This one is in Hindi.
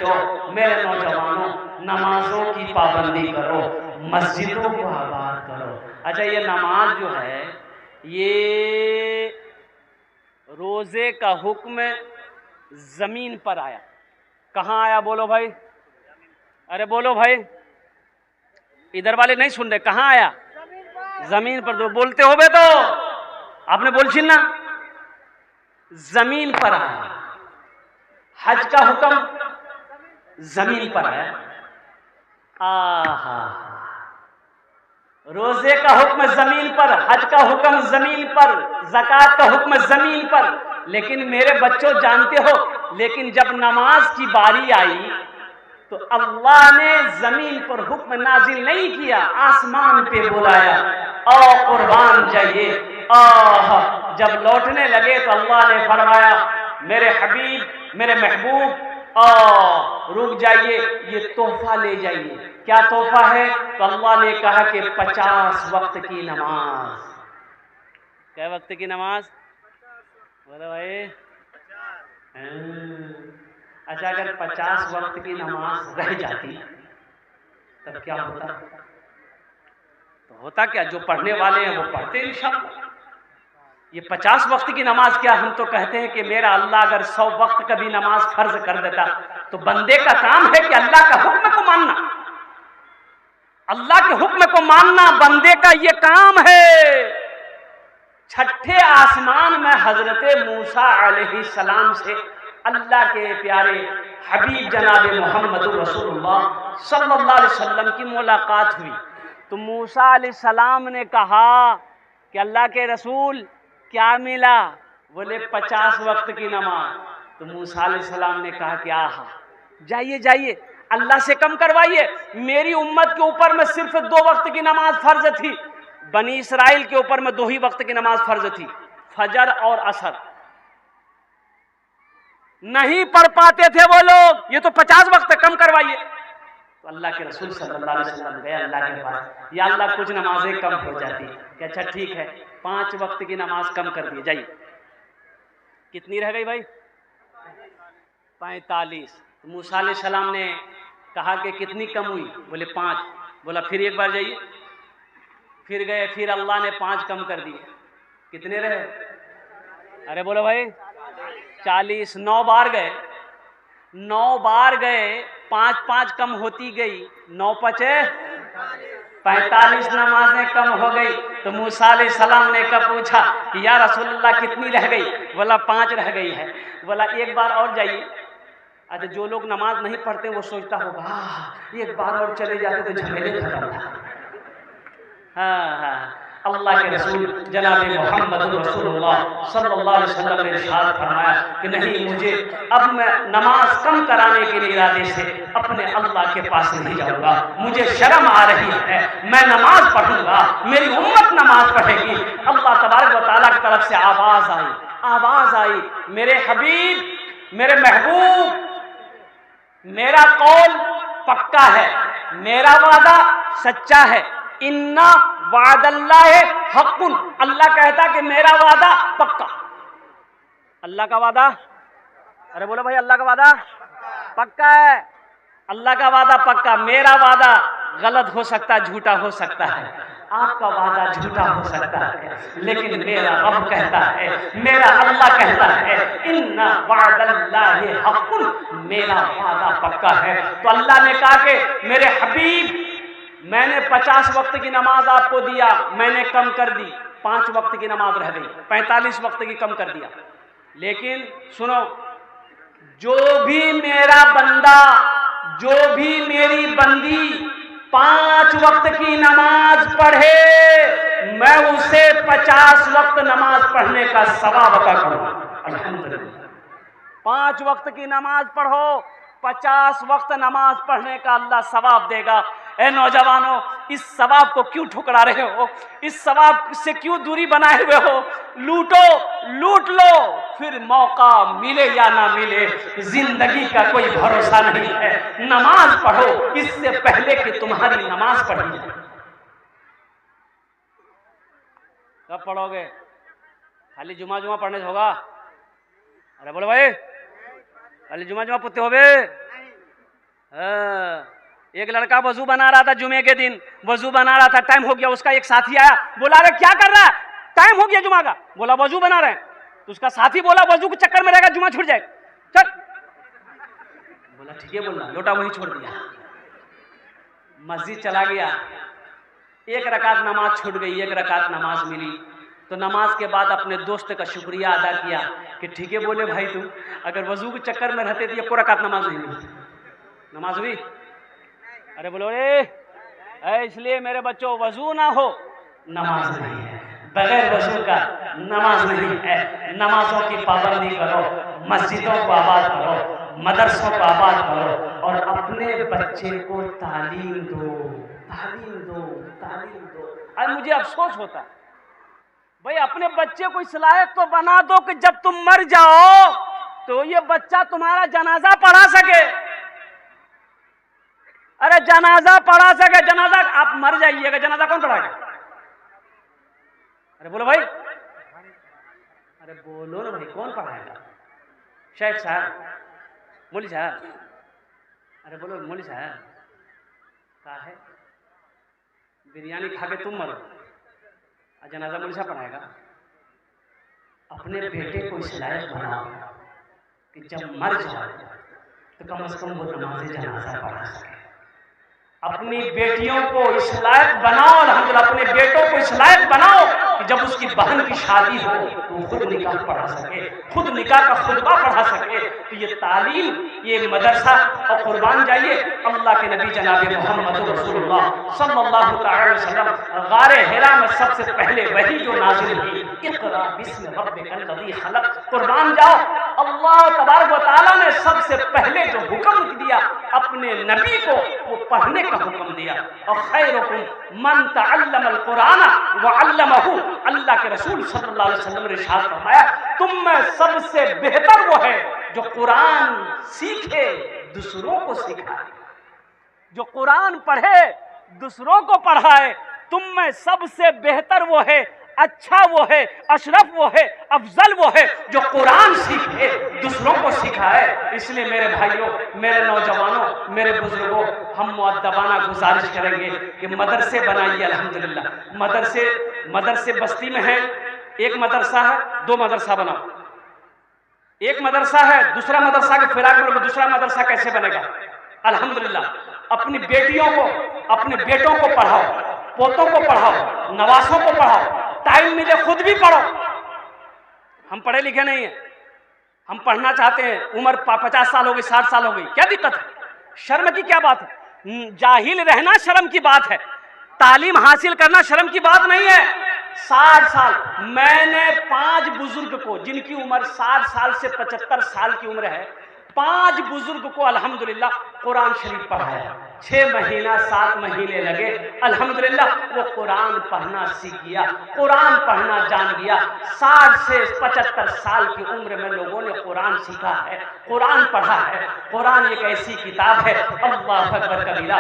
बच्चों, मेरे नौजवानों, नमाजों की पाबंदी करो, मस्जिदों को आबाद करो। अच्छा, ये नमाज जो है, ये रोजे का हुक्म जमीन पर आया। कहाँ आया बोलो भाई? अरे बोलो भाई, इधर वाले नहीं सुन रहे। कहाँ आया? जमीन पर। तो बोलते हो बे, तो आपने बोलछिन ना, जमीन पर आया। हज का हुक्म जमीन पर आया। आहा, रोजे का हुक्म जमीन पर, हज का हुक्म जमीन पर, ज़कात का हुक्म जमीन पर। लेकिन मेरे बच्चों जानते हो, लेकिन जब नमाज की बारी आई तो अल्लाह ने जमीन पर हुक्म नाजिल नहीं किया, आसमान पे बुलाया, ओ कुर्बान जाइए। जब लौटने लगे तो अल्लाह ने फरमाया, मेरे हबीब, मेरे महबूब, रुक जाइए, ये तोहफा ले जाइए। क्या तोहफा है? तो अल्लाह ने कहा कि 50 वक्त की नमाज। क्या वक्त की नमाज? बोलो भाई। अच्छा, अगर 50 वक्त की नमाज रह जाती तब क्या होता? तो होता क्या, जो पढ़ने वाले हैं वो पढ़ते इंशाअल्लाह। ये 50 वक्त की नमाज क्या, हम तो कहते हैं कि मेरा अल्लाह अगर 100 वक्त का भी नमाज फर्ज कर देता तो बंदे का काम है कि अल्लाह का हुक्म को मानना। अल्लाह के हुक्म को मानना बंदे का ये काम है। छठे आसमान में हजरत मूसा अलैहिस्सलाम से अल्लाह के प्यारे हबीब जनाब मोहम्मद रसूलुल्लाह सल्लल्लाहु अलैहि वसल्लम की मुलाकात हुई। तो मूसा अलैहिस्सलाम ने कहा कि अल्लाह के रसूल क्या मिला? बोले 50 वक्त की नमाज। तो मूसा अलैहिस्सलाम ने कहा कि आहा, जाइए जाइए, अल्लाह से कम करवाइए। मेरी उम्मत के ऊपर में सिर्फ 2 वक्त की नमाज फर्ज थी, बनी इसराइल के ऊपर में 2 ही वक्त की नमाज फर्ज थी, फजर और असर। नहीं पढ़ पाते थे वो लोग, ये तो 50 वक्त कम करवाइए। तो अल्लाह के रसूल सल्लल्लाहु अलैहि वसल्लम गए अल्लाह के पास, या अल्लाह कुछ नमाजें कम हो जाती कि अच्छा ठीक है, 5 वक्त की नमाज कम कर दी जाइए। कितनी रह गई भाई? 45। तो मूसा अलैहिस्सलाम ने कहा कि कितनी कम हुई? बोले 5। बोला फिर एक बार जाइए। फिर गए, फिर अल्लाह ने 5 कम कर दिए। कितने रहे? अरे बोलो भाई, 40। 9 बार गए, 9 बार गए, 5-5 कम होती गई, 9 पचे 45 नमाजें कम हो गई। तो मूसा अलैहिस्सलाम ने कब पूछा कि या रसूलल्लाह कितनी रह गई? बोला 5 रह गई है। बोला एक बार और जाइए। अच्छा, जो लोग नमाज नहीं पढ़ते वो सोचता होगा एक बार और चले जाते तो झमेले खत्म था। हाँ, अल्लाह के रसूल जनाब मोहम्मद रसूलुल्लाह सल्लल्लाहु अलैहि वसल्लम ने इरशाद फरमाया कि नहीं, मुझे अब मैं नमाज कम कराने के इरादे से अपने अल्लाह के पास नहीं जाऊंगा। मुझे शर्म आ रही है, मैं नमाज पढ़ूंगा, मेरी उम्मत नमाज पढ़ेगी। अल्लाह तबारक व तआला की तरफ से आवाज आई, मेरे हबीब, मेरे महबूब, मेरा कौल पक्का है, मेरा वादा सच्चा है। इन्ना वादल्लाह हक़्क़ुन, अल्लाह कहता कि मेरा वादा पक्का। अल्लाह का वादा, अरे बोलो भाई, अल्लाह का वादा पक्का है। अल्लाह का वादा पक्का, मेरा वादा गलत हो सकता है, झूठा हो सकता है, आपका वादा झूठा हो सकता है, लेकिन मेरा रब कहता है, मेरा अल्लाह कहता है, इन्ना वादल्लाह हक़्क़ुन, मेरा वादा पक्का है। तो अल्लाह ने कहा कि मेरे हबीब, मैंने 50 वक्त की नमाज आपको दिया, मैंने कम कर दी, 5 वक्त की नमाज रह गई, 45 वक्त की कम कर दिया। लेकिन सुनो, जो भी मेरा बंदा, जो भी मेरी बंदी 5 वक्त की नमाज पढ़े, मैं उसे 50 वक्त नमाज पढ़ने का सवाब अता करूंगा। अल्हम्दुलिल्लाह, 5 वक्त की नमाज पढ़ो, 50 वक्त नमाज पढ़ने का अल्लाह सवाब देगा। ए नौजवानों, इस सवाब को क्यों ठुकरा रहे हो? इस सवाब से क्यों दूरी बनाए हुए हो? लूट लो, फिर मौका मिले या ना मिले, जिंदगी का कोई भरोसा नहीं है। नमाज पढ़ो इससे पहले कि तुम्हारी नमाज पढ़ी जाए। कब पढ़ोगे? खाली जुमा पढ़ने से होगा? अरे बोलो भाई, खाली जुमा पुत्ते हो बे? एक लड़का वजू बना रहा था जुमे के दिन, वजू बना रहा था, टाइम हो गया, उसका एक साथी आया, बोला अरे क्या कर रहा है, टाइम हो गया जुमा का। बोला वजू बना रहे हैं। तो उसका साथी बोला वजू के चक्कर में रहेगा जुमा छूट जाएगा, चल। बोला ठीक है, बोलना, लोटा वहीं छोड़ दिया, मस्जिद चला गया। एक रकात नमाज छूट गई, एक रकात नमाज मिली। तो नमाज के बाद अपने दोस्त का शुक्रिया अदा किया कि ठीक है बोले भाई तुम, अगर वजू के चक्कर में रहते तो ये को रकात नमाज नहीं मिलती। नमाज हुई? अरे बोलो रे, इसलिए मेरे बच्चों वजू ना हो नमाज नहीं है, बगैर वजू का नमाज नहीं है। नमाजों की पाबंदी करो, मस्जिदों को आबाद करो, मदरसों को आबाद करो और अपने बच्चे को तालीम दो, तालीम दो, तालीम दो। आज मुझे अफसोस होता है भाई, अपने बच्चे को इस लायक तो बना दो कि जब तुम मर जाओ तो ये बच्चा तुम्हारा जनाजा पढ़ा सके। अरे जनाजा पढ़ा सके, जनाजा आप मर जाइएगा, जनाजा कौन पढ़ाएगा? अरे बोलो भाई, अरे बोलो ना भाई, कौन पढ़ाएगा? शेख साहब, मौलवी साहब, अरे बोलो मौलवी साहब, क्या है बिरयानी खा के तुम मरो, जनाजा मौलवी साहब पढ़ाएगा? अपने बेटे को इस लायक बनाओ कि जब मर जाओ तो कम से कम वो नमाज़े जनाजा पढ़ा सके। अपनी बेटियों को इस लायक बनाओ, अल्हम्दुलिल्लाह अपने बेटों को इस लायक बनाओ कि जब उसकी बहन की शादी हो तो वो खुद निकाह पढ़ा सके, खुद निकाह का खुतबा पढ़ा सके। तो ये तालीम, ये मदरसा, और कुर्बान जाइए अल्लाह के नबी जनाब मोहम्मद रसूलुल्लाह सल्लल्लाहु अलैहि वसल्लम गारे हिरा में सबसे पहले वही जो नाज़िल हुई, इक़रा बिस्मि रब्बिकल लज़ी खलक़। कुर्बान जाओ, अल्लाह तबारक व तआला ने सबसे पहले जो हुक्म दिया अपने नबी को, वो पढ़ने का हुक्म दिया। और खैरुकुम मन तअल्लमल कुरान व अल्लमहु, अल्लाह के रसूल सल्लल्लाहु अलैहि वसल्लम ने इरशाद फरमाया, तुम में सबसे बेहतर वो है जो कुरान सीखे दूसरों को सिखाए, जो कुरान पढ़े दूसरों को पढ़ाए। तुम में सबसे बेहतर वो है, अच्छा वो है, अशरफ वो है, अफजल वो है जो कुरान सीखे दूसरों को सिखाए। इसलिए मेरे भाइयों, मेरे नौजवानों, मेरे बुजुर्गों, हम मुअद्दबाना गुजारिश करेंगे कि मदरसे बनाइए। अल्हम्दुलिल्लाह मदरसे बस्ती में है, एक मदरसा है, दो मदरसा बनाओ। एक मदरसा है, दूसरा मदरसा के फिराक में दूसरा मदरसा कैसे बनेगा? अल्हम्दुलिल्लाह अपनी बेटियों को, अपने बेटों को पढ़ाओ, पोतों को पढ़ाओ, नवासों को पढ़ाओ, टाइम मिले खुद भी पढ़ो। हम पढ़े लिखे नहीं है, हम पढ़ना चाहते हैं, उम्र 50 साल हो गई, 60 साल हो गई, क्या दिक्कत है? शर्म की क्या बात है? जाहिल रहना शर्म की बात है, तालीम हासिल करना शर्म की बात नहीं है। 60 साल, मैंने 5 बुजुर्ग को, जिनकी उम्र 60 साल से 75 साल की उम्र है, 5 बुजुर्ग को अल्हम्दुलिल्लाह कुरान शरीफ पढ़ाया। 6 महीना 7 महीने लगे, अल्हम्दुलिल्लाह वो कुरान पढ़ना सीख गया, कुरान पढ़ना जान गया। 60 से 75 साल की उम्र में लोगों ने कुरान सीखा है, कुरान पढ़ा है। कुरान एक ऐसी किताब है, अल्लाह अकबर कबीरा।